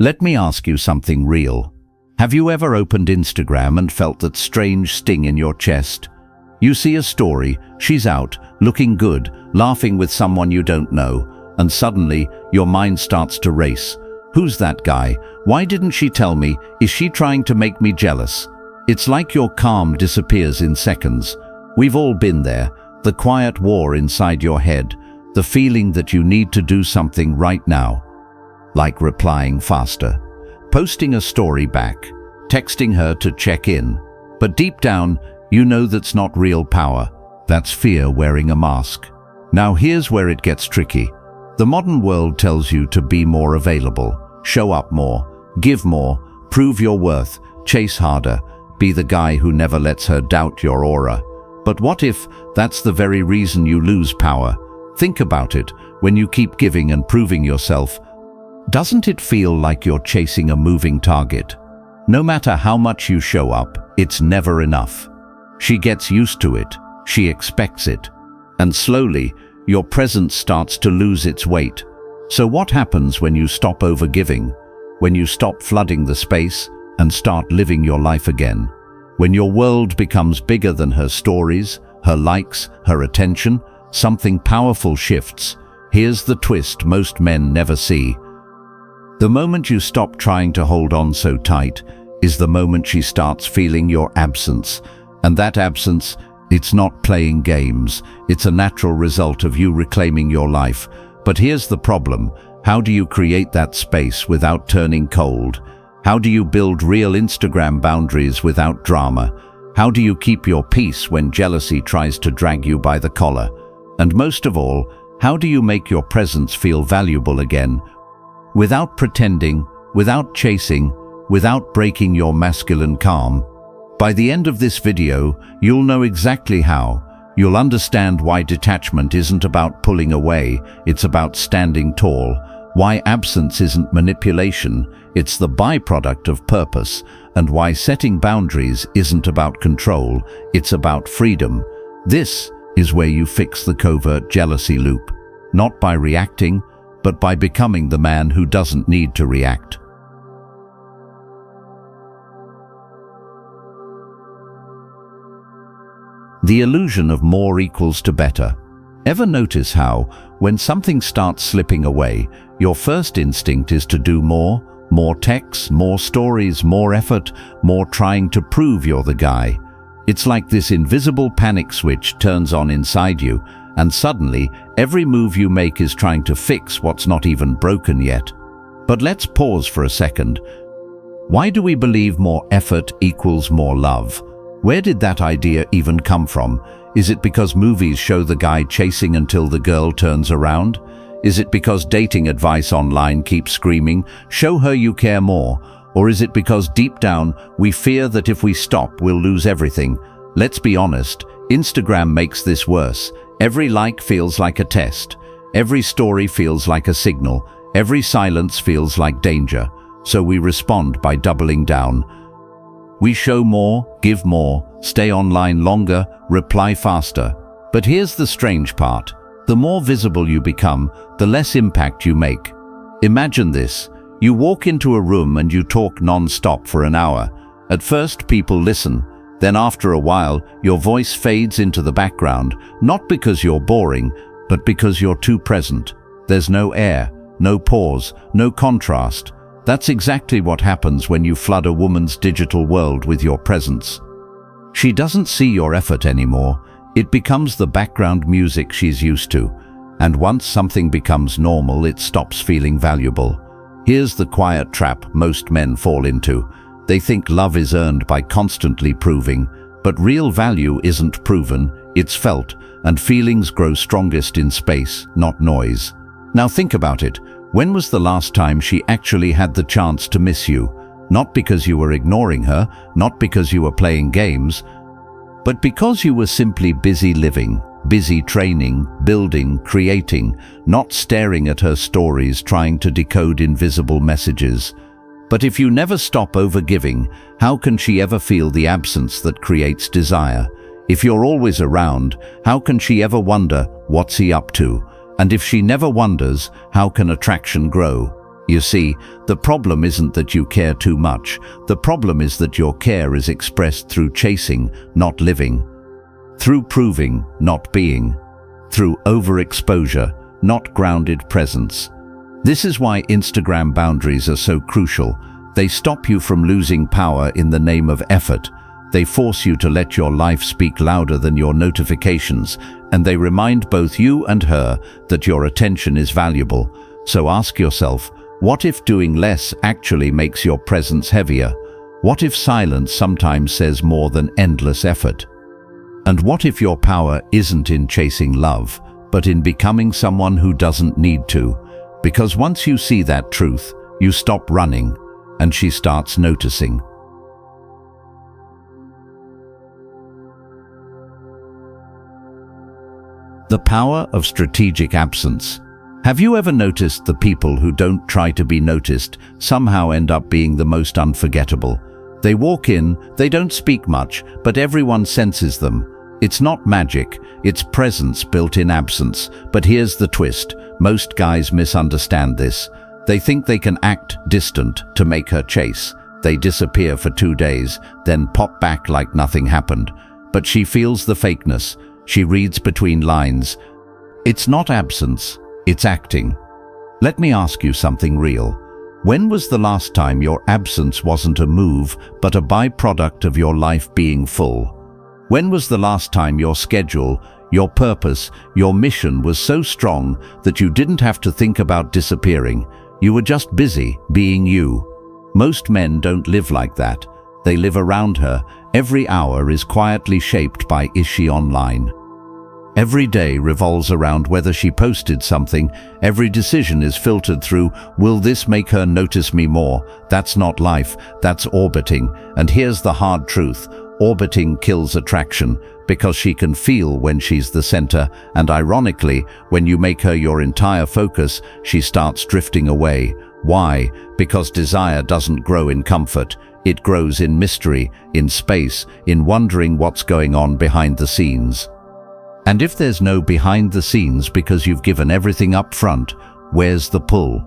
Let me ask you something real. Have you ever opened Instagram and felt that strange sting in your chest? You see a story, she's out, looking good, laughing with someone you don't know, and suddenly your mind starts to race. Who's that guy? Why didn't she tell me? Is she trying to make me jealous? It's like your calm disappears in seconds. We've all been there, the quiet war inside your head, the feeling that you need to do something right now. Like replying faster, posting a story back, texting her to check in. But deep down, you know that's not real power. That's fear wearing a mask. Now here's where it gets tricky. The modern world tells you to be more available, show up more, give more, prove your worth, chase harder, be the guy who never lets her doubt your aura. But what if that's the very reason you lose power? Think about it. When you keep giving and proving yourself, doesn't it feel like you're chasing a moving target? No matter how much you show up, it's never enough. She gets used to it. She expects it. And slowly, your presence starts to lose its weight. So what happens when you stop overgiving? When you stop flooding the space and start living your life again? When your world becomes bigger than her stories, her likes, her attention, something powerful shifts. Here's the twist most men never see. The moment you stop trying to hold on so tight is the moment she starts feeling your absence. And that absence, it's not playing games. It's a natural result of you reclaiming your life. But here's the problem. How do you create that space without turning cold? How do you build real Instagram boundaries without drama? How do you keep your peace when jealousy tries to drag you by the collar? And most of all, how do you make your presence feel valuable again? Without pretending, without chasing, without breaking your masculine calm. By the end of this video, you'll know exactly how. You'll understand why detachment isn't about pulling away, it's about standing tall. Why absence isn't manipulation, it's the byproduct of purpose. And why setting boundaries isn't about control, it's about freedom. This is where you fix the covert jealousy loop. Not by reacting, but by becoming the man who doesn't need to react. The illusion of more equals to better. Ever notice how, when something starts slipping away, your first instinct is to do more? More texts, more stories, more effort, more trying to prove you're the guy. It's like this invisible panic switch turns on inside you, and suddenly, every move you make is trying to fix what's not even broken yet. But let's pause for a second. Why do we believe more effort equals more love? Where did that idea even come from? Is it because movies show the guy chasing until the girl turns around? Is it because dating advice online keeps screaming, "Show her you care more"? Or is it because deep down, we fear that if we stop, we'll lose everything? Let's be honest, Instagram makes this worse. Every like feels like a test. Every story feels like a signal. Every silence feels like danger. So we respond by doubling down. We show more, give more, stay online longer, reply faster. But here's the strange part. The more visible you become, the less impact you make. Imagine this. You walk into a room and you talk non-stop for an hour. At first, people listen. Then after a while, your voice fades into the background, not because you're boring, but because you're too present. There's no air, no pause, no contrast. That's exactly what happens when you flood a woman's digital world with your presence. She doesn't see your effort anymore. It becomes the background music she's used to. And once something becomes normal, it stops feeling valuable. Here's the quiet trap most men fall into. They think love is earned by constantly proving, but real value isn't proven, it's felt, and feelings grow strongest in space, not noise. Now think about it. When was the last time she actually had the chance to miss you? Not because you were ignoring her, not because you were playing games, but because you were simply busy living, busy training, building, creating, not staring at her stories trying to decode invisible messages. But if you never stop overgiving, how can she ever feel the absence that creates desire? If you're always around, how can she ever wonder, what's he up to? And if she never wonders, how can attraction grow? You see, the problem isn't that you care too much. The problem is that your care is expressed through chasing, not living. Through proving, not being. Through overexposure, not grounded presence. This is why Instagram boundaries are so crucial. They stop you from losing power in the name of effort. They force you to let your life speak louder than your notifications, and they remind both you and her that your attention is valuable. So ask yourself, what if doing less actually makes your presence heavier? What if silence sometimes says more than endless effort? And what if your power isn't in chasing love, but in becoming someone who doesn't need to? Because once you see that truth, you stop running, and she starts noticing. The power of strategic absence. Have you ever noticed the people who don't try to be noticed somehow end up being the most unforgettable? They walk in, they don't speak much, but everyone senses them. It's not magic, it's presence built in absence. But here's the twist. Most guys misunderstand this. They think they can act distant to make her chase. They disappear for 2 days, then pop back like nothing happened. But she feels the fakeness. She reads between lines. It's not absence, it's acting. Let me ask you something real. When was the last time your absence wasn't a move, but a byproduct of your life being full? When was the last time your schedule, your purpose, your mission was so strong that you didn't have to think about disappearing? You were just busy being you. Most men don't live like that. They live around her. Every hour is quietly shaped by is she online? Every day revolves around whether she posted something. Every decision is filtered through, will this make her notice me more? That's not life, that's orbiting. And here's the hard truth. Orbiting kills attraction, because she can feel when she's the center, and ironically, when you make her your entire focus, she starts drifting away. Why? Because desire doesn't grow in comfort. It grows in mystery, in space, in wondering what's going on behind the scenes. And if there's no behind the scenes because you've given everything up front, where's the pull?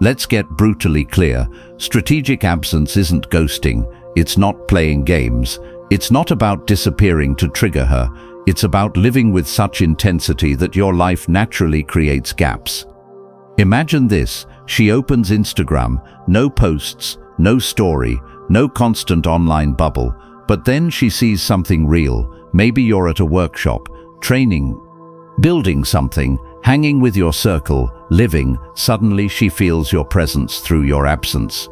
Let's get brutally clear. Strategic absence isn't ghosting. It's not playing games. It's not about disappearing to trigger her. It's about living with such intensity that your life naturally creates gaps. Imagine this. She opens Instagram, no posts, no story, no constant online bubble. But then she sees something real. Maybe you're at a workshop, training, building something, hanging with your circle, living. Suddenly she feels your presence through your absence.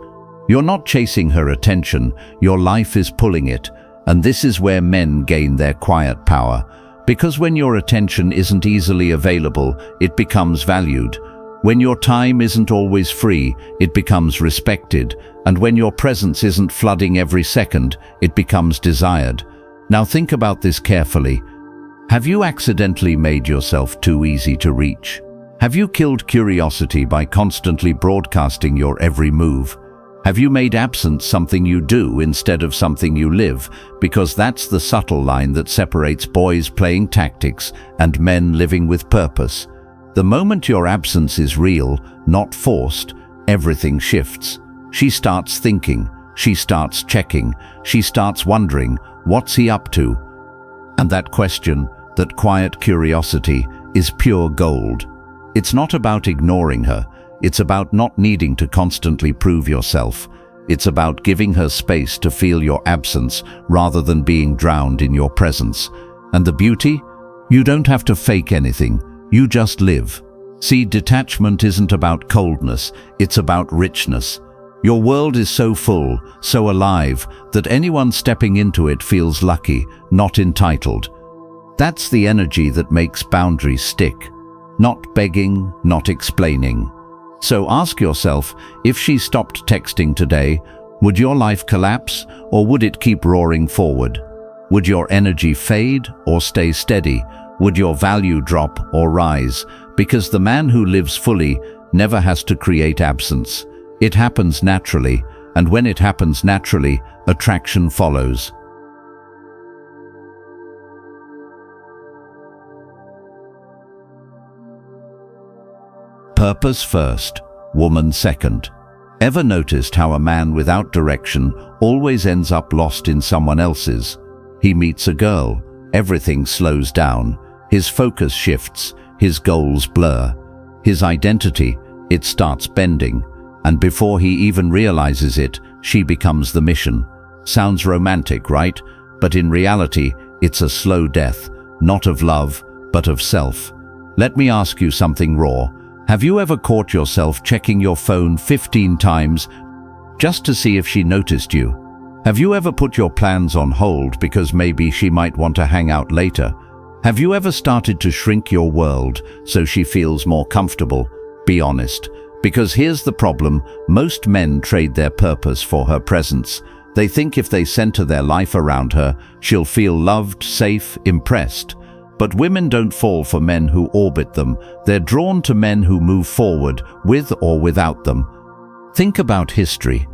You're not chasing her attention, your life is pulling it. And this is where men gain their quiet power. Because when your attention isn't easily available, it becomes valued. When your time isn't always free, it becomes respected. And when your presence isn't flooding every second, it becomes desired. Now think about this carefully. Have you accidentally made yourself too easy to reach? Have you killed curiosity by constantly broadcasting your every move? Have you made absence something you do instead of something you live? Because that's the subtle line that separates boys playing tactics and men living with purpose. The moment your absence is real, not forced, everything shifts. She starts thinking, she starts checking, she starts wondering, what's he up to? And that question, that quiet curiosity, is pure gold. It's not about ignoring her. It's about not needing to constantly prove yourself. It's about giving her space to feel your absence rather than being drowned in your presence. And the beauty? You don't have to fake anything. You just live. See, detachment isn't about coldness. It's about richness. Your world is so full, so alive, that anyone stepping into it feels lucky, not entitled. That's the energy that makes boundaries stick. Not begging, not explaining. So ask yourself, if she stopped texting today, would your life collapse or would it keep roaring forward? Would your energy fade or stay steady? Would your value drop or rise? Because the man who lives fully never has to create absence. It happens naturally, and when it happens naturally, attraction follows. Purpose first. woman second. Ever noticed how a man without direction always ends up lost in someone else's? He meets a girl, everything slows down, his focus shifts, his goals blur, his identity, it starts bending, and before he even realizes it, she becomes the mission. Sounds romantic, right? But in reality, it's a slow death, not of love, but of self. Let me ask you something raw. Have you ever caught yourself checking your phone 15 times just to see if she noticed you? Have you ever put your plans on hold because maybe she might want to hang out later? Have you ever started to shrink your world so she feels more comfortable? Be honest. Because here's the problem, most men trade their purpose for her presence. They think if they center their life around her, she'll feel loved, safe, impressed. But women don't fall for men who orbit them. They're drawn to men who move forward, with or without them. Think about history.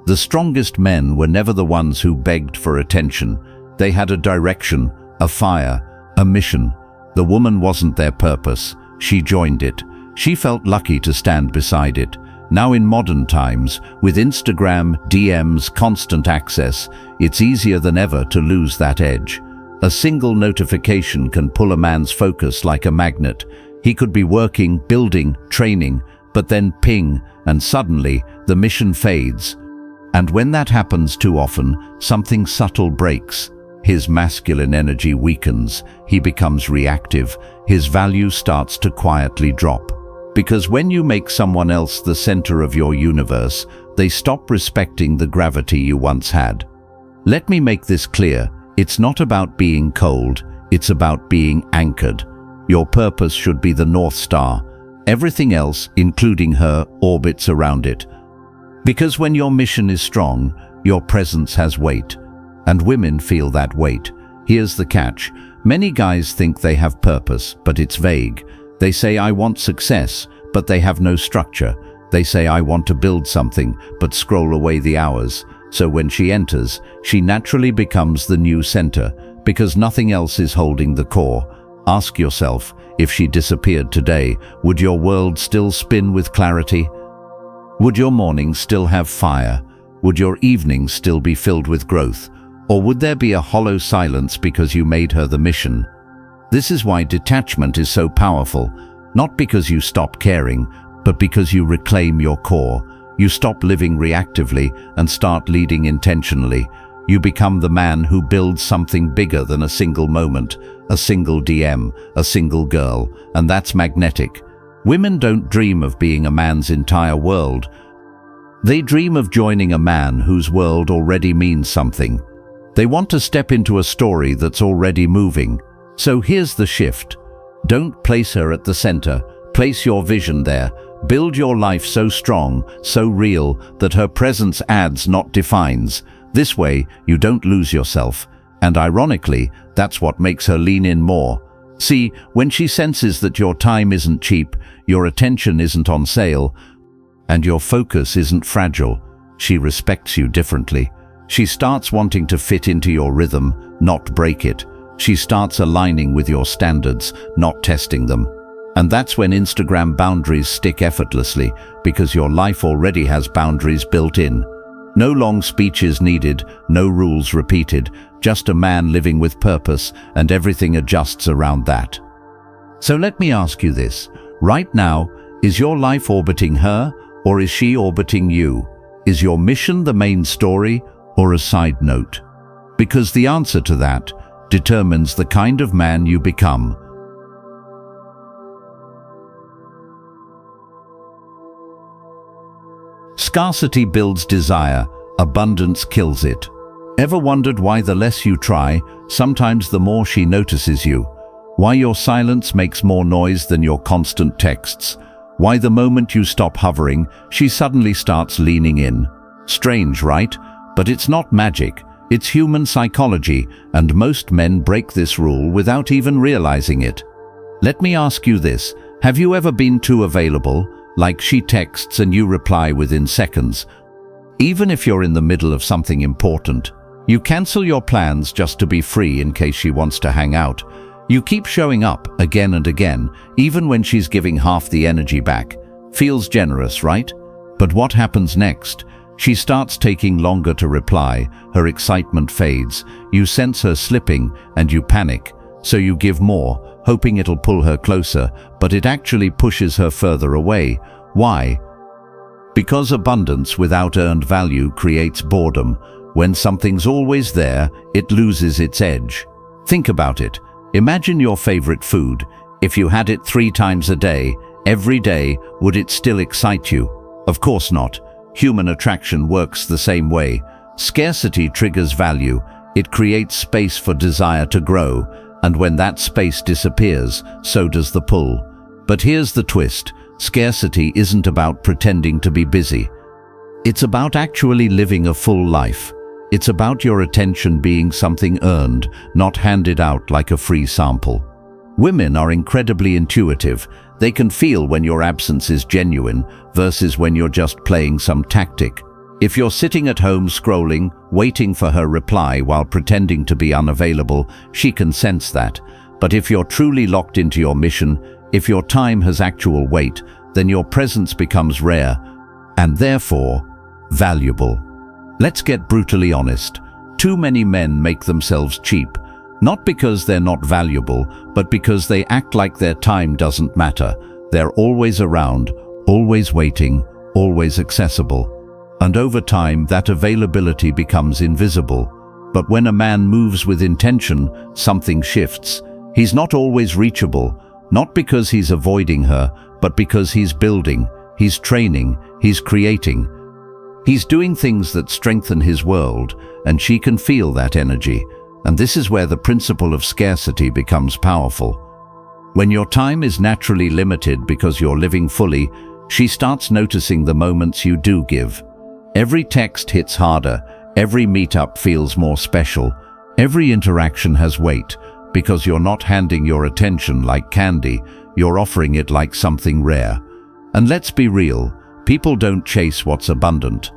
The strongest men were never the ones who begged for attention. They had a direction, a fire, a mission. The woman wasn't their purpose. She joined it. She felt lucky to stand beside it. Now in modern times, with Instagram, DMs, constant access, it's easier than ever to lose that edge. A single notification can pull a man's focus like a magnet. He could be working, building, training, but then ping, and suddenly the mission fades. And when that happens too often, something subtle breaks. His masculine energy weakens, he becomes reactive, his value starts to quietly drop. Because when you make someone else the center of your universe, they stop respecting the gravity you once had. Let me make this clear. It's not about being cold, it's about being anchored. Your purpose should be the North Star. Everything else, including her, orbits around it. Because when your mission is strong, your presence has weight. And women feel that weight. Here's the catch. Many guys think they have purpose, but it's vague. They say, I want success, but they have no structure. They say, I want to build something, but scroll away the hours. So when she enters, she naturally becomes the new center, because nothing else is holding the core. Ask yourself, if she disappeared today, would your world still spin with clarity? Would your mornings still have fire? Would your evenings still be filled with growth? Or would there be a hollow silence because you made her the mission? This is why detachment is so powerful, not because you stop caring, but because you reclaim your core. You stop living reactively and start leading intentionally. You become the man who builds something bigger than a single moment, a single DM, a single girl, and that's magnetic. Women don't dream of being a man's entire world. They dream of joining a man whose world already means something. They want to step into a story that's already moving. So here's the shift. Don't place her at the center. Place your vision there. Build your life so strong, so real, that her presence adds, not defines. This way, you don't lose yourself. And ironically, that's what makes her lean in more. See, when she senses that your time isn't cheap, your attention isn't on sale, and your focus isn't fragile, she respects you differently. She starts wanting to fit into your rhythm, not break it. She starts aligning with your standards, not testing them. And that's when Instagram boundaries stick effortlessly, because your life already has boundaries built in. No long speeches needed, no rules repeated, just a man living with purpose, and everything adjusts around that. So let me ask you this. Right now, is your life orbiting her, or is she orbiting you? Is your mission the main story, or a side note? Because the answer to that determines the kind of man you become. Scarcity builds desire, abundance kills it. Ever wondered why the less you try, sometimes the more she notices you? Why your silence makes more noise than your constant texts? Why the moment you stop hovering, she suddenly starts leaning in? Strange, right? But it's not magic. It's human psychology, and most men break this rule without even realizing it. Let me ask you this. Have you ever been too available? Like she texts and you reply within seconds. Even if you're in the middle of something important, you cancel your plans just to be free in case she wants to hang out. You keep showing up again and again, even when she's giving half the energy back. Feels generous, right? But what happens next? She starts taking longer to reply, her excitement fades, you sense her slipping and you panic. So you give more, hoping it'll pull her closer, but it actually pushes her further away. Why? Because abundance without earned value creates boredom. When something's always there, it loses its edge. Think about it. Imagine your favorite food. If you had it 3 times a day, every day, would it still excite you? Of course not. Human attraction works the same way. Scarcity triggers value. It creates space for desire to grow, and when that space disappears, so does the pull. But here's the twist. Scarcity isn't about pretending to be busy. It's about actually living a full life. It's about your attention being something earned, not handed out like a free sample. Women are incredibly intuitive. They can feel when your absence is genuine versus when you're just playing some tactic. If you're sitting at home scrolling, waiting for her reply while pretending to be unavailable, she can sense that. But if you're truly locked into your mission, if your time has actual weight, then your presence becomes rare and therefore valuable. Let's get brutally honest. Too many men make themselves cheap, not because they're not valuable, but because they act like their time doesn't matter. They're always around, always waiting, always accessible. And over time, that availability becomes invisible. But when a man moves with intention, something shifts. He's not always reachable, not because he's avoiding her, but because he's building, he's training, he's creating. He's doing things that strengthen his world, and she can feel that energy. And this is where the principle of scarcity becomes powerful. When your time is naturally limited because you're living fully, she starts noticing the moments you do give. Every text hits harder, every meetup feels more special, every interaction has weight, because you're not handing your attention like candy, you're offering it like something rare. And let's be real, people don't chase what's abundant.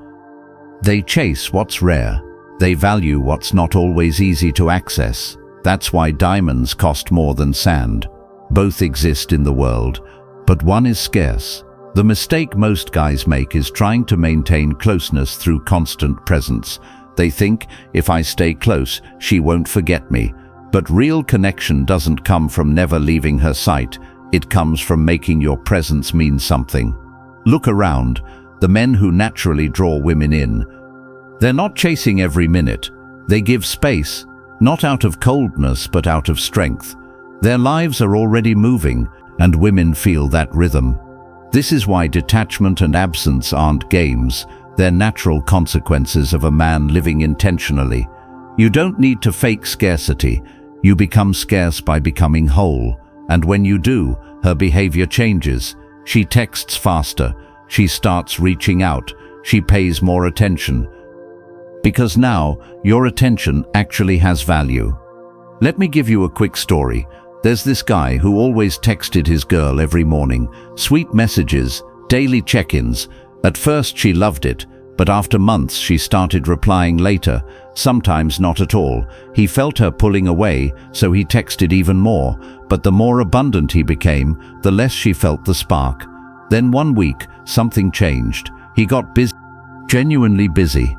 They chase what's rare. They value what's not always easy to access. That's why diamonds cost more than sand. Both exist in the world, but one is scarce. The mistake most guys make is trying to maintain closeness through constant presence. They think, if I stay close, she won't forget me. But real connection doesn't come from never leaving her sight. It comes from making your presence mean something. Look around. The men who naturally draw women in, they're not chasing every minute. They give space, not out of coldness but out of strength. Their lives are already moving, and women feel that rhythm. This is why detachment and absence aren't games. They're natural consequences of a man living intentionally. You don't need to fake scarcity. You become scarce by becoming whole. And when you do, her behavior changes. She texts faster. She starts reaching out. She pays more attention. Because now, your attention actually has value. Let me give you a quick story. There's this guy who always texted his girl every morning. Sweet messages, daily check-ins. At first she loved it, but after months she started replying later, sometimes not at all. He felt her pulling away, so he texted even more. But the more abundant he became, the less she felt the spark. Then one week, something changed. He got busy, genuinely busy.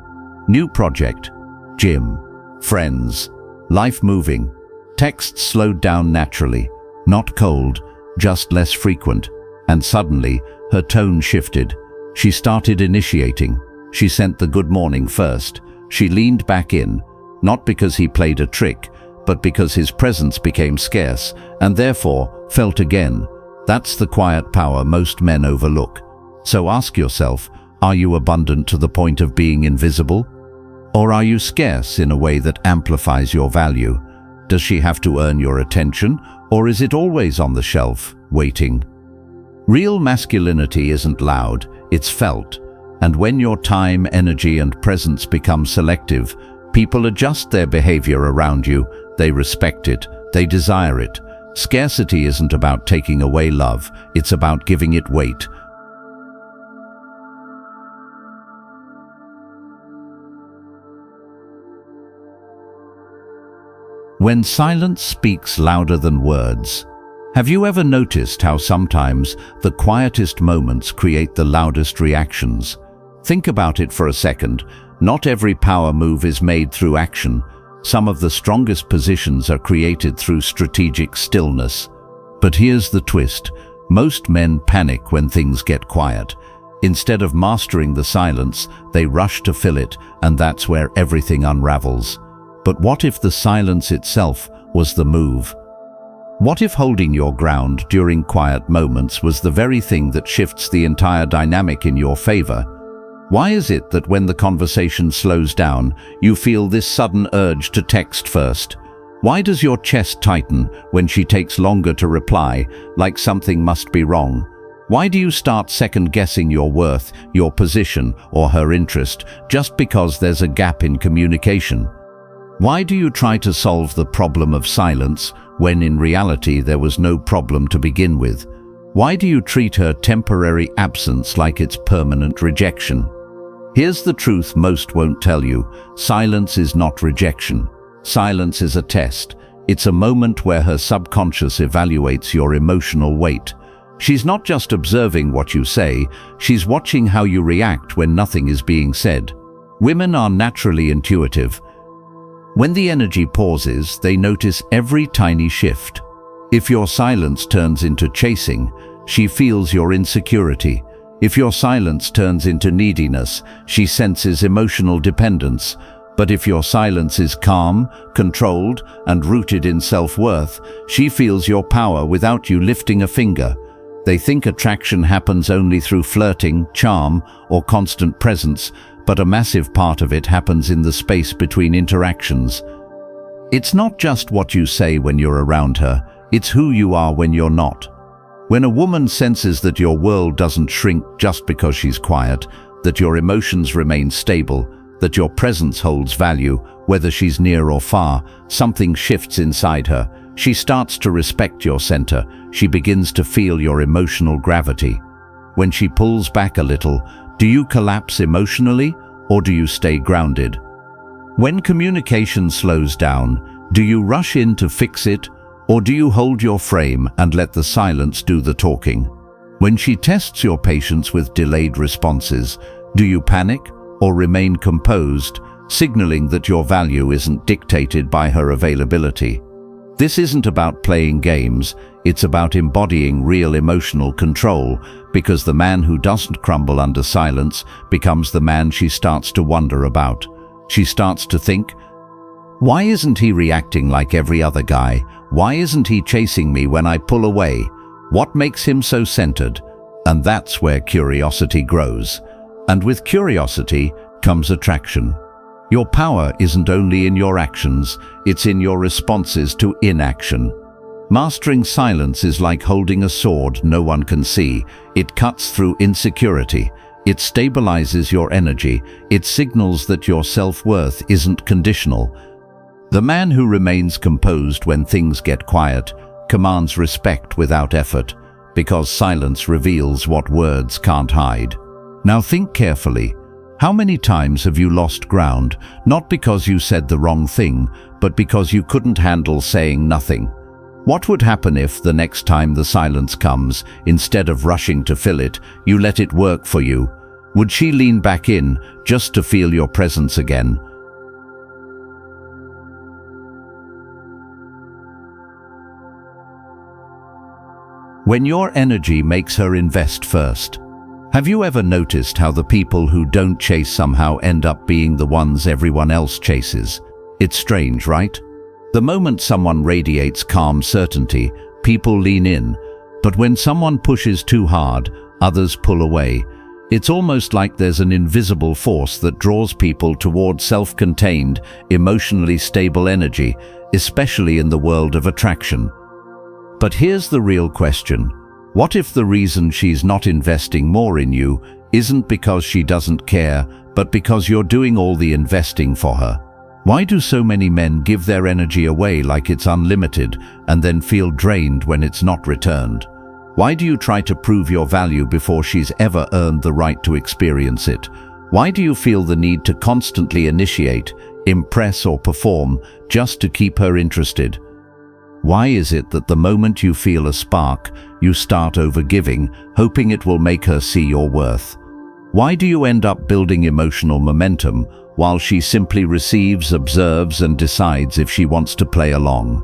New project, gym, friends, life moving. Texts slowed down naturally, not cold, just less frequent. And suddenly, her tone shifted. She started initiating. She sent the good morning first. She leaned back in, not because he played a trick, but because his presence became scarce, and therefore felt again. That's the quiet power most men overlook. So ask yourself, are you abundant to the point of being invisible? Or are you scarce in a way that amplifies your value? Does she have to earn your attention, or is it always on the shelf, waiting? Real masculinity isn't loud, it's felt. And when your time, energy, and presence become selective, people adjust their behavior around you. They respect it, they desire it. Scarcity isn't about taking away love, it's about giving it weight. When silence speaks louder than words. Have you ever noticed how sometimes the quietest moments create the loudest reactions? Think about it for a second. Not every power move is made through action. Some of the strongest positions are created through strategic stillness. But here's the twist. Most men panic when things get quiet. Instead of mastering the silence, they rush to fill it, and that's where everything unravels. But what if the silence itself was the move? What if holding your ground during quiet moments was the very thing that shifts the entire dynamic in your favor? Why is it that when the conversation slows down, you feel this sudden urge to text first? Why does your chest tighten when she takes longer to reply, like something must be wrong? Why do you start second-guessing your worth, your position, or her interest just because there's a gap in communication? Why do you try to solve the problem of silence when in reality there was no problem to begin with? Why do you treat her temporary absence like it's permanent rejection? Here's the truth most won't tell you. Silence is not rejection. Silence is a test. It's a moment where her subconscious evaluates your emotional weight. She's not just observing what you say, she's watching how you react when nothing is being said. Women are naturally intuitive. When the energy pauses, they notice every tiny shift. If your silence turns into chasing, she feels your insecurity. If your silence turns into neediness, she senses emotional dependence. But if your silence is calm, controlled, and rooted in self-worth, she feels your power without you lifting a finger. They think attraction happens only through flirting, charm, or constant presence, but a massive part of it happens in the space between interactions. It's not just what you say when you're around her, it's who you are when you're not. When a woman senses that your world doesn't shrink just because she's quiet, that your emotions remain stable, that your presence holds value, whether she's near or far, something shifts inside her. She starts to respect your center. She begins to feel your emotional gravity. When she pulls back a little, do you collapse emotionally, or do you stay grounded? When communication slows down, do you rush in to fix it, or do you hold your frame and let the silence do the talking? When she tests your patience with delayed responses, do you panic or remain composed, signaling that your value isn't dictated by her availability? This isn't about playing games, it's about embodying real emotional control, because the man who doesn't crumble under silence becomes the man she starts to wonder about. She starts to think, why isn't he reacting like every other guy? Why isn't he chasing me when I pull away? What makes him so centered? And that's where curiosity grows. And with curiosity comes attraction. Your power isn't only in your actions, it's in your responses to inaction. Mastering silence is like holding a sword no one can see. It cuts through insecurity. It stabilizes your energy. It signals that your self-worth isn't conditional. The man who remains composed when things get quiet commands respect without effort, because silence reveals what words can't hide. Now think carefully. How many times have you lost ground, not because you said the wrong thing, but because you couldn't handle saying nothing? What would happen if, the next time the silence comes, instead of rushing to fill it, you let it work for you? Would she lean back in, just to feel your presence again? When your energy makes her invest first. Have you ever noticed how the people who don't chase somehow end up being the ones everyone else chases? It's strange, right? The moment someone radiates calm certainty, people lean in, but when someone pushes too hard, others pull away. It's almost like there's an invisible force that draws people toward self-contained, emotionally stable energy, especially in the world of attraction. But here's the real question. What if the reason she's not investing more in you isn't because she doesn't care, but because you're doing all the investing for her? Why do so many men give their energy away like it's unlimited and then feel drained when it's not returned? Why do you try to prove your value before she's ever earned the right to experience it? Why do you feel the need to constantly initiate, impress or perform just to keep her interested? Why is it that the moment you feel a spark, you start overgiving, hoping it will make her see your worth? Why do you end up building emotional momentum while she simply receives, observes, and decides if she wants to play along?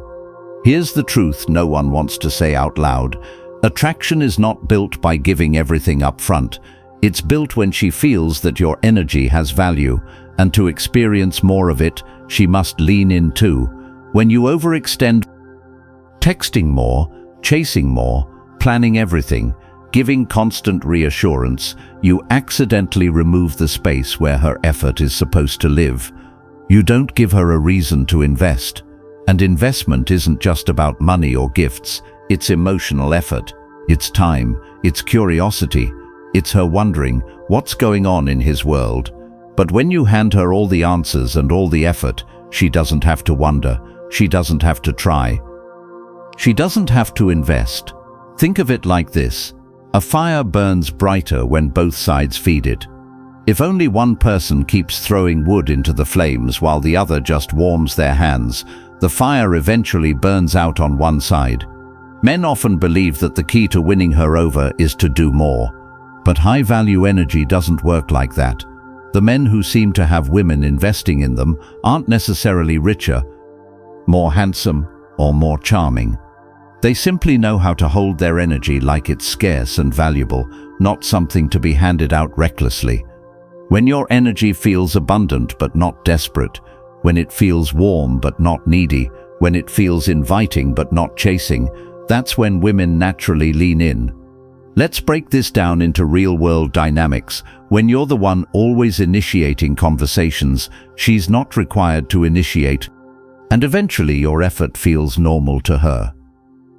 Here's the truth no one wants to say out loud. Attraction is not built by giving everything up front. It's built when she feels that your energy has value, and to experience more of it, she must lean in too. When you overextend, texting more, chasing more, planning everything, giving constant reassurance, you accidentally remove the space where her effort is supposed to live. You don't give her a reason to invest. And investment isn't just about money or gifts, it's emotional effort, it's time, it's curiosity, it's her wondering what's going on in his world. But when you hand her all the answers and all the effort, she doesn't have to wonder, she doesn't have to try. She doesn't have to invest. Think of it like this. A fire burns brighter when both sides feed it. If only one person keeps throwing wood into the flames while the other just warms their hands, the fire eventually burns out on one side. Men often believe that the key to winning her over is to do more. But high-value energy doesn't work like that. The men who seem to have women investing in them aren't necessarily richer, more handsome, or more charming. They simply know how to hold their energy like it's scarce and valuable, not something to be handed out recklessly. When your energy feels abundant but not desperate, when it feels warm but not needy, when it feels inviting but not chasing, that's when women naturally lean in. Let's break this down into real-world dynamics. When you're the one always initiating conversations, she's not required to initiate, and eventually your effort feels normal to her.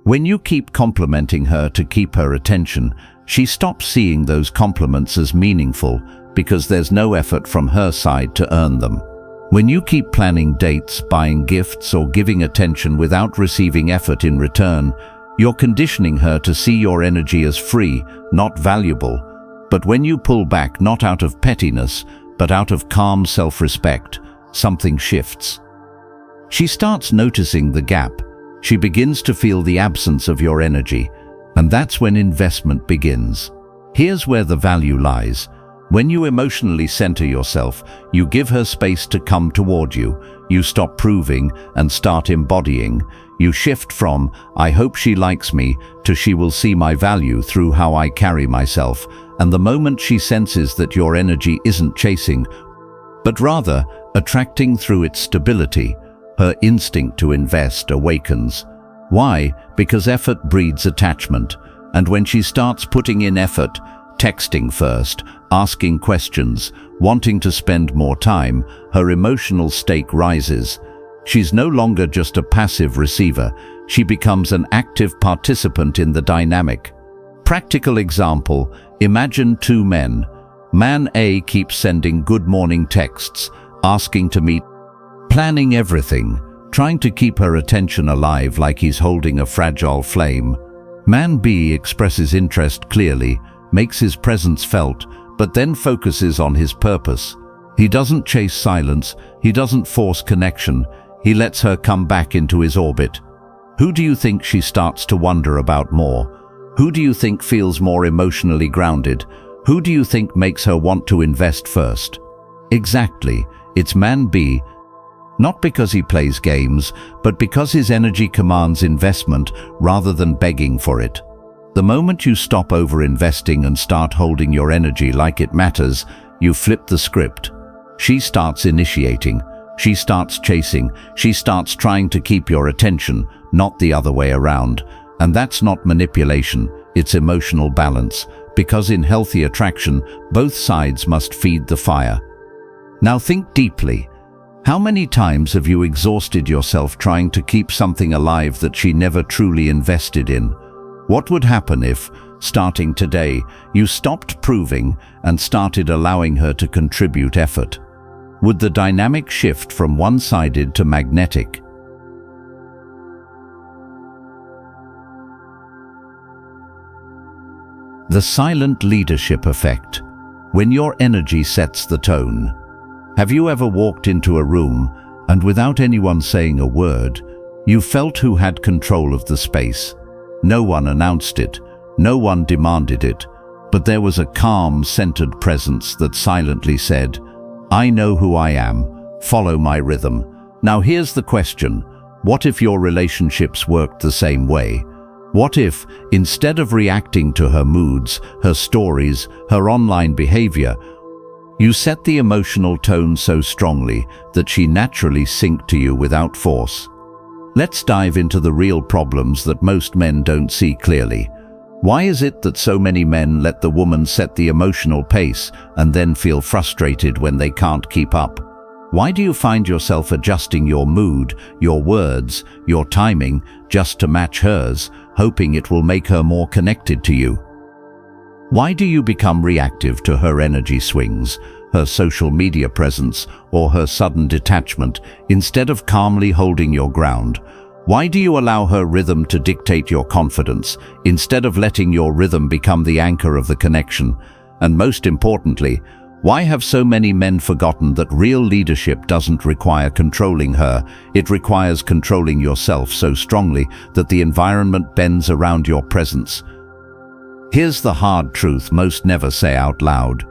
When you keep complimenting her to keep her attention, she stops seeing those compliments as meaningful because there's no effort from her side to earn them. When you keep planning dates, buying gifts, or giving attention without receiving effort in return, you're conditioning her to see your energy as free, not valuable. But when you pull back not out of pettiness, but out of calm self-respect, something shifts. She starts noticing the gap. She begins to feel the absence of your energy, and that's when investment begins. Here's where the value lies. When you emotionally center yourself, you give her space to come toward you. You stop proving and start embodying. You shift from, "I hope she likes me," to "she will see my value through how I carry myself." And the moment she senses that your energy isn't chasing, but rather attracting through its stability, her instinct to invest awakens. Why? Because effort breeds attachment. And when she starts putting in effort, texting first, asking questions, wanting to spend more time, her emotional stake rises. She's no longer just a passive receiver. She becomes an active participant in the dynamic. Practical example, imagine two men. Man A keeps sending good morning texts, asking to meet, planning everything, trying to keep her attention alive like he's holding a fragile flame. Man B expresses interest clearly, makes his presence felt, but then focuses on his purpose. He doesn't chase silence, he doesn't force connection, he lets her come back into his orbit. Who do you think she starts to wonder about more? Who do you think feels more emotionally grounded? Who do you think makes her want to invest first? Exactly, it's man B. Not because he plays games, but because his energy commands investment rather than begging for it. The moment you stop over-investing and start holding your energy like it matters, you flip the script. She starts initiating, she starts chasing, she starts trying to keep your attention, not the other way around. And that's not manipulation, it's emotional balance, because in healthy attraction, both sides must feed the fire. Now think deeply. How many times have you exhausted yourself trying to keep something alive that she never truly invested in? What would happen if, starting today, you stopped proving and started allowing her to contribute effort? Would the dynamic shift from one-sided to magnetic? The silent leadership effect. When your energy sets the tone. Have you ever walked into a room and without anyone saying a word, You felt who had control of the space. No one announced it, no one demanded it, but there was a calm, centered presence that silently said, "I know who I am, follow my rhythm." Now here's the question: what if your relationships worked the same way? What if, instead of reacting to her moods, her stories, her online behavior, you set the emotional tone so strongly that she naturally synced to you without force? Let's dive into the real problems that most men don't see clearly. Why is it that so many men let the woman set the emotional pace and then feel frustrated when they can't keep up? Why do you find yourself adjusting your mood, your words, your timing just to match hers, hoping it will make her more connected to you? Why do you become reactive to her energy swings, her social media presence, or her sudden detachment, instead of calmly holding your ground? Why do you allow her rhythm to dictate your confidence, instead of letting your rhythm become the anchor of the connection? And most importantly, why have so many men forgotten that real leadership doesn't require controlling her, it requires controlling yourself so strongly that the environment bends around your presence? Here's the hard truth most never say out loud.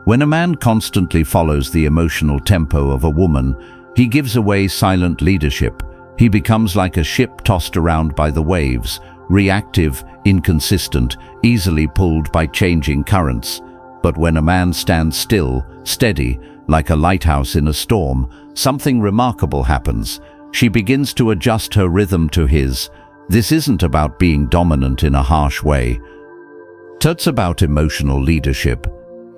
When a man constantly follows the emotional tempo of a woman, he gives away silent leadership. He becomes like a ship tossed around by the waves, reactive, inconsistent, easily pulled by changing currents. But when a man stands still, steady, like a lighthouse in a storm, something remarkable happens. She begins to adjust her rhythm to his. This isn't about being dominant in a harsh way. It's about emotional leadership.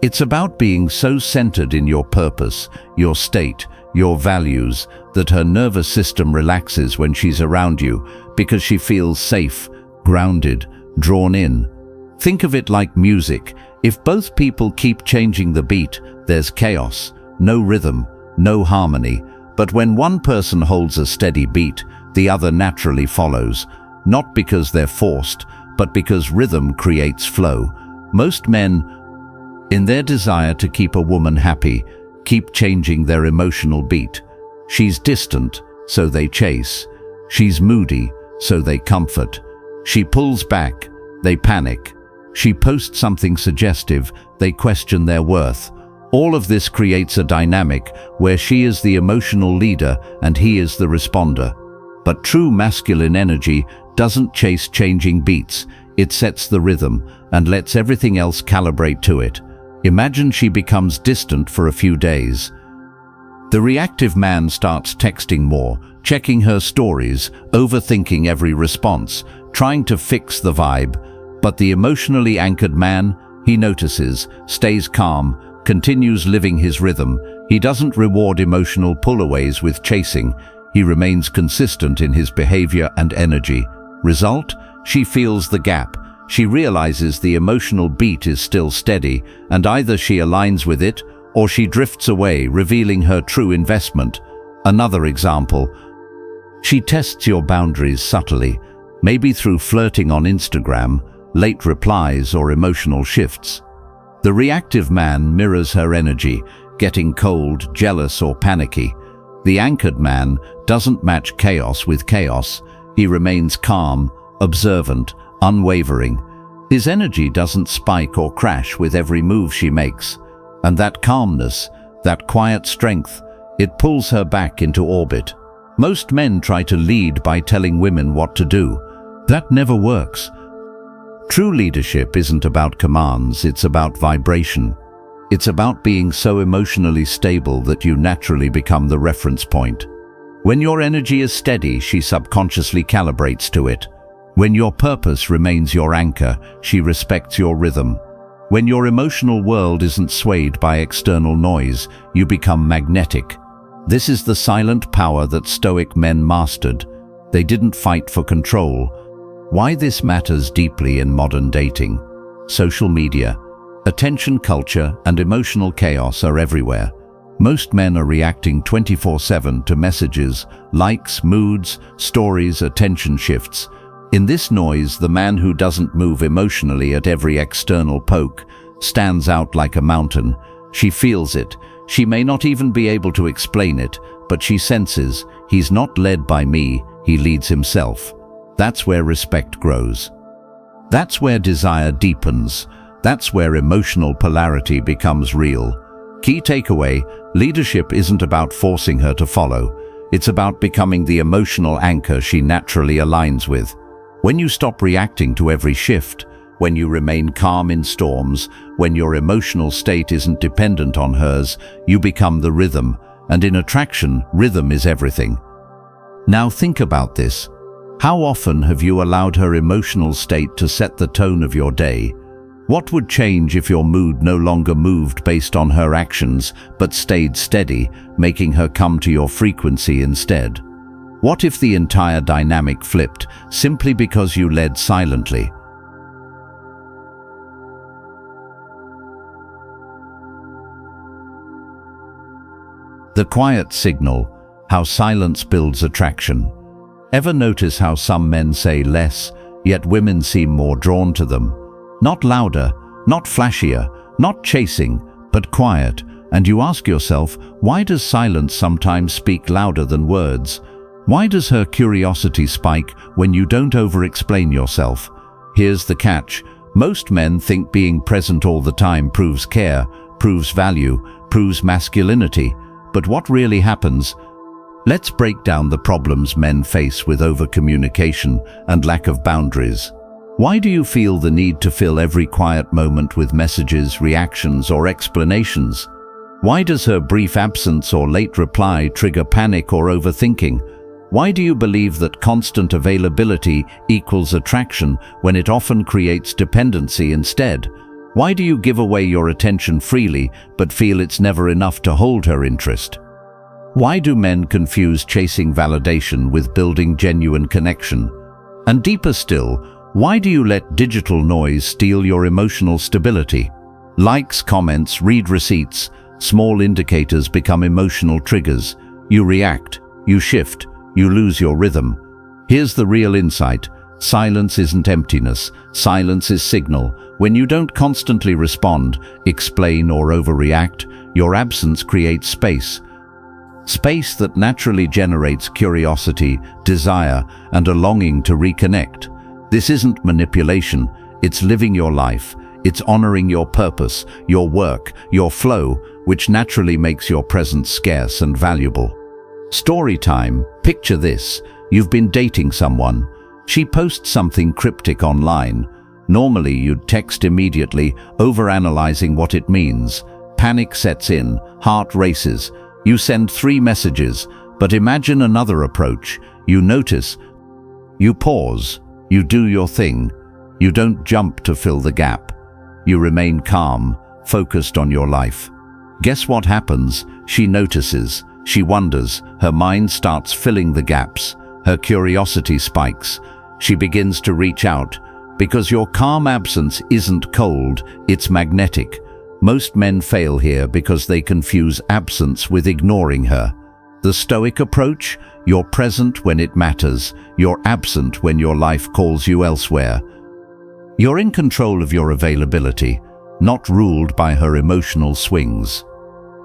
It's about being so centered in your purpose, your state, your values, that her nervous system relaxes when she's around you because she feels safe, grounded, drawn in. Think of it like music. If both people keep changing the beat, there's chaos, no rhythm, no harmony. But when one person holds a steady beat, the other naturally follows, not because they're forced, but because rhythm creates flow. Most men, in their desire to keep a woman happy, keep changing their emotional beat. She's distant, so they chase. She's moody, so they comfort. She pulls back, they panic. She posts something suggestive, they question their worth. All of this creates a dynamic where she is the emotional leader and he is the responder. But true masculine energy doesn't chase changing beats. It sets the rhythm and lets everything else calibrate to it. Imagine she becomes distant for a few days. The reactive man starts texting more, checking her stories, overthinking every response, trying to fix the vibe. But the emotionally anchored man, he notices, stays calm, continues living his rhythm. He doesn't reward emotional pullaways with chasing. He remains consistent in his behavior and energy. Result? She feels the gap. She realizes the emotional beat is still steady, and either she aligns with it or she drifts away, revealing her true investment. Another example. She tests your boundaries subtly, maybe through flirting on Instagram, late replies, or emotional shifts. The reactive man mirrors her energy, getting cold, jealous, or panicky. The anchored man doesn't match chaos with chaos. He remains calm, observant, unwavering. His energy doesn't spike or crash with every move she makes. And that calmness, that quiet strength, it pulls her back into orbit. Most men try to lead by telling women what to do. That never works. True leadership isn't about commands, it's about vibration. It's about being so emotionally stable that you naturally become the reference point. When your energy is steady, she subconsciously calibrates to it. When your purpose remains your anchor, she respects your rhythm. When your emotional world isn't swayed by external noise, you become magnetic. This is the silent power that Stoic men mastered. They didn't fight for control. Why this matters deeply in modern dating. Social media, attention culture, and emotional chaos are everywhere. Most men are reacting 24/7 to messages, likes, moods, stories, attention shifts. In this noise, the man who doesn't move emotionally at every external poke stands out like a mountain. She feels it. She may not even be able to explain it, but she senses, he's not led by me, he leads himself. That's where respect grows. That's where desire deepens. That's where emotional polarity becomes real. Key takeaway: leadership isn't about forcing her to follow. It's about becoming the emotional anchor she naturally aligns with. When you stop reacting to every shift, when you remain calm in storms, when your emotional state isn't dependent on hers, you become the rhythm. And in attraction, rhythm is everything. Now think about this. How often have you allowed her emotional state to set the tone of your day? What would change if your mood no longer moved based on her actions, but stayed steady, making her come to your frequency instead? What if the entire dynamic flipped, simply because you led silently? The quiet signal: how silence builds attraction. Ever notice how some men say less, yet women seem more drawn to them? Not louder, not flashier, not chasing, but quiet. And you ask yourself, why does silence sometimes speak louder than words? Why does her curiosity spike when you don't over-explain yourself? Here's the catch. Most men think being present all the time proves care, proves value, proves masculinity. But what really happens? Let's break down the problems men face with over-communication and lack of boundaries. Why do you feel the need to fill every quiet moment with messages, reactions, or explanations? Why does her brief absence or late reply trigger panic or overthinking? Why do you believe that constant availability equals attraction when it often creates dependency instead? Why do you give away your attention freely but feel it's never enough to hold her interest? Why do men confuse chasing validation with building genuine connection? And deeper still, why do you let digital noise steal your emotional stability? Likes, comments, read receipts, small indicators become emotional triggers. You react, you shift, you lose your rhythm. Here's the real insight. Silence isn't emptiness. Silence is signal. When you don't constantly respond, explain, or overreact, your absence creates space. Space that naturally generates curiosity, desire, and a longing to reconnect. This isn't manipulation, it's living your life. It's honoring your purpose, your work, your flow, which naturally makes your presence scarce and valuable. Story time. Picture this. You've been dating someone. She posts something cryptic online. Normally you'd text immediately, overanalyzing what it means. Panic sets in, heart races. You send 3 messages, but imagine another approach. You notice, you pause, you do your thing. You don't jump to fill the gap. You remain calm, focused on your life. Guess what happens? She notices, she wonders, her mind starts filling the gaps. Her curiosity spikes. She begins to reach out. Because your calm absence isn't cold, it's magnetic. Most men fail here because they confuse absence with ignoring her. The Stoic approach: you're present when it matters, you're absent when your life calls you elsewhere. You're in control of your availability, not ruled by her emotional swings.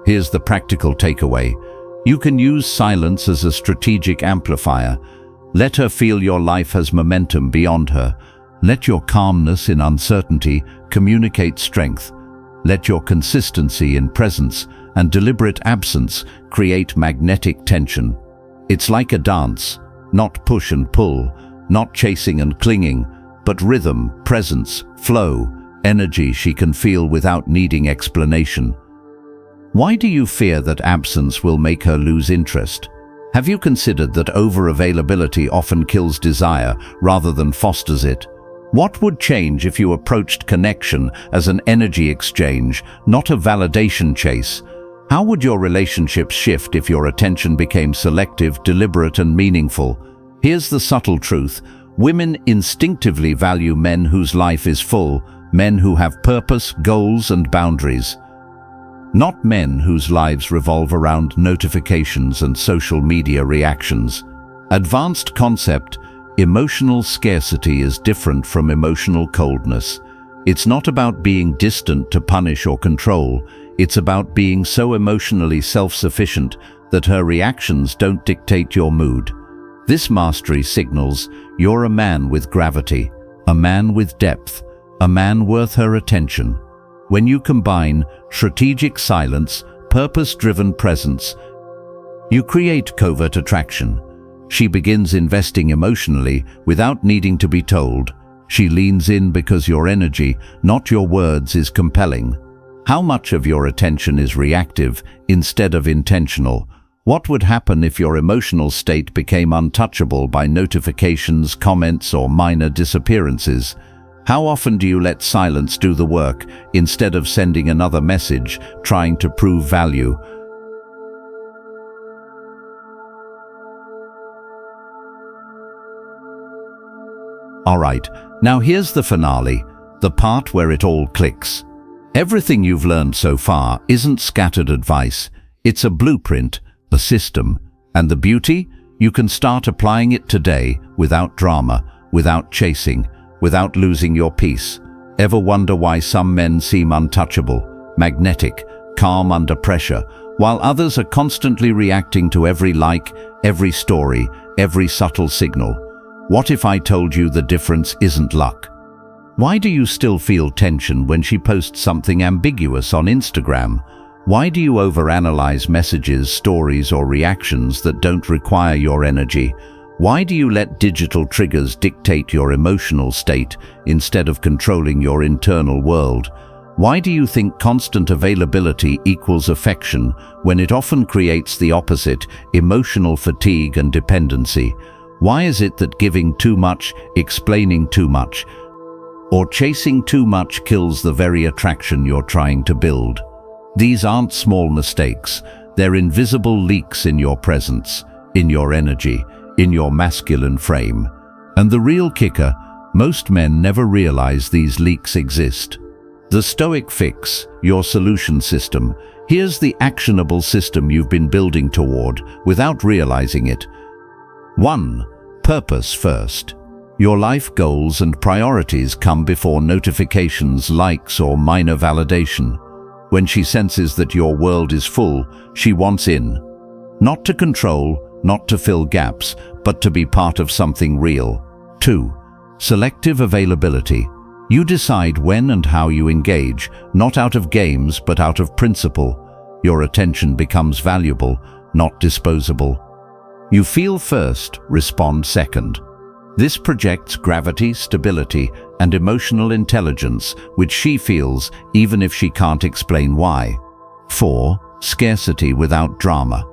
Here's the practical takeaway. You can use silence as a strategic amplifier. Let her feel your life has momentum beyond her. Let your calmness in uncertainty communicate strength. Let your consistency in presence and deliberate absence create magnetic tension. It's like a dance, not push and pull, not chasing and clinging, but rhythm, presence, flow, energy she can feel without needing explanation. Why do you fear that absence will make her lose interest? Have you considered that over-availability often kills desire rather than fosters it? What would change if you approached connection as an energy exchange, not a validation chase? How would your relationships shift if your attention became selective, deliberate, and meaningful? Here's the subtle truth. Women instinctively value men whose life is full, men who have purpose, goals, and boundaries. Not men whose lives revolve around notifications and social media reactions. Advanced concept: emotional scarcity is different from emotional coldness. It's not about being distant to punish or control. It's about being so emotionally self-sufficient that her reactions don't dictate your mood. This mastery signals you're a man with gravity, a man with depth, a man worth her attention. When you combine strategic silence, purpose-driven presence, you create covert attraction. She begins investing emotionally without needing to be told. She leans in because your energy, not your words, is compelling. How much of your attention is reactive instead of intentional? What would happen if your emotional state became untouchable by notifications, comments, or minor disappearances? How often do you let silence do the work instead of sending another message, trying to prove value? Alright, now here's the finale, the part where it all clicks. Everything you've learned so far isn't scattered advice, it's a blueprint, a system. And the beauty? You can start applying it today without drama, without chasing, without losing your peace. Ever wonder why some men seem untouchable, magnetic, calm under pressure, while others are constantly reacting to every like, every story, every subtle signal? What if I told you the difference isn't luck? Why do you still feel tension when she posts something ambiguous on Instagram? Why do you overanalyze messages, stories, or reactions that don't require your energy? Why do you let digital triggers dictate your emotional state instead of controlling your internal world? Why do you think constant availability equals affection when it often creates the opposite, emotional fatigue and dependency? Why is it that giving too much, explaining too much, or chasing too much kills the very attraction you're trying to build? These aren't small mistakes, they're invisible leaks in your presence, in your energy, in your masculine frame. And the real kicker, most men never realize these leaks exist. The Stoic fix, your solution system. Here's the actionable system you've been building toward without realizing it. 1. Purpose first. Your life goals and priorities come before notifications, likes, or minor validation. When she senses that your world is full, she wants in. Not to control, not to fill gaps, but to be part of something real. 2. Selective availability. You decide when and how you engage, not out of games, but out of principle. Your attention becomes valuable, not disposable. You feel first, respond second. This projects gravity, stability, and emotional intelligence, which she feels even if she can't explain why. 4. Scarcity without drama.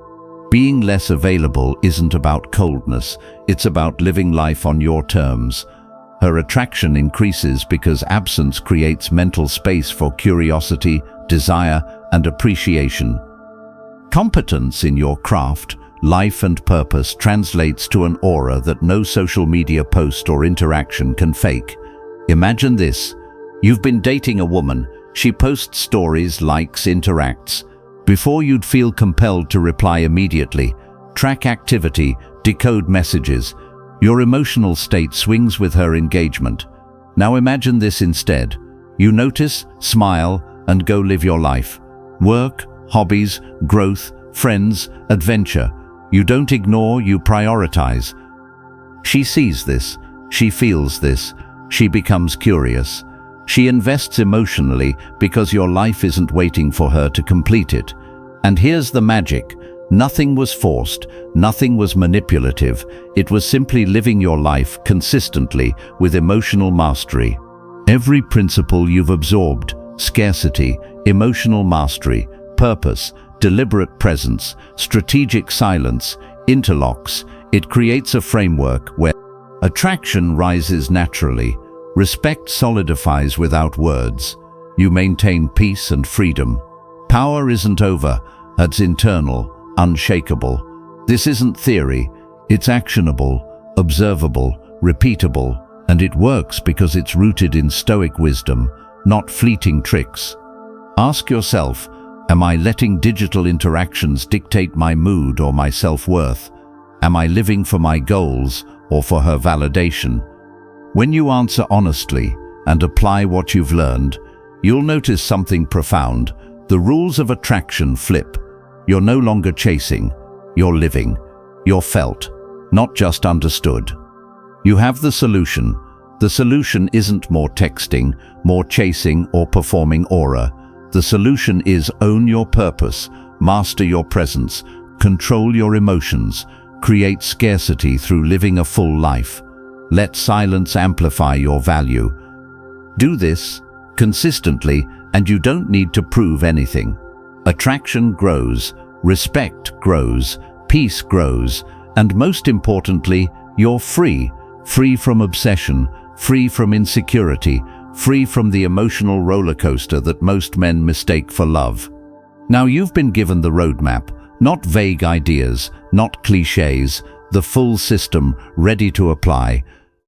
Being less available isn't about coldness, it's about living life on your terms. Her attraction increases because absence creates mental space for curiosity, desire, and appreciation. Competence in your craft, life and purpose translates to an aura that no social media post or interaction can fake. Imagine this. You've been dating a woman. She posts stories, likes, interacts. Before you'd feel compelled to reply immediately, track activity, decode messages. Your emotional state swings with her engagement. Now imagine this instead. You notice, smile, and go live your life. Work, hobbies, growth, friends, adventure. You don't ignore, you prioritize. She sees this, she feels this, she becomes curious. She invests emotionally because your life isn't waiting for her to complete it. And here's the magic. Nothing was forced, nothing was manipulative. It was simply living your life consistently with emotional mastery. Every principle you've absorbed, scarcity, emotional mastery, purpose, deliberate presence, strategic silence, interlocks. It creates a framework where attraction rises naturally, respect solidifies without words. You maintain peace and freedom. Power isn't over, it's internal, unshakable. This isn't theory, it's actionable, observable, repeatable, and it works because it's rooted in Stoic wisdom, not fleeting tricks. Ask yourself, am I letting digital interactions dictate my mood or my self-worth? Am I living for my goals or for her validation? When you answer honestly and apply what you've learned, you'll notice something profound. The rules of attraction flip. You're no longer chasing, you're living, you're felt, not just understood. You have the solution. The solution isn't more texting, more chasing, or performing aura. The solution is own your purpose, master your presence, control your emotions, create scarcity through living a full life. Let silence amplify your value. Do this consistently, and you don't need to prove anything. Attraction grows, respect grows, peace grows, and most importantly, you're free. Free from obsession, free from insecurity, free from the emotional roller coaster that most men mistake for love. Now you've been given the roadmap, not vague ideas, not cliches, the full system ready to apply.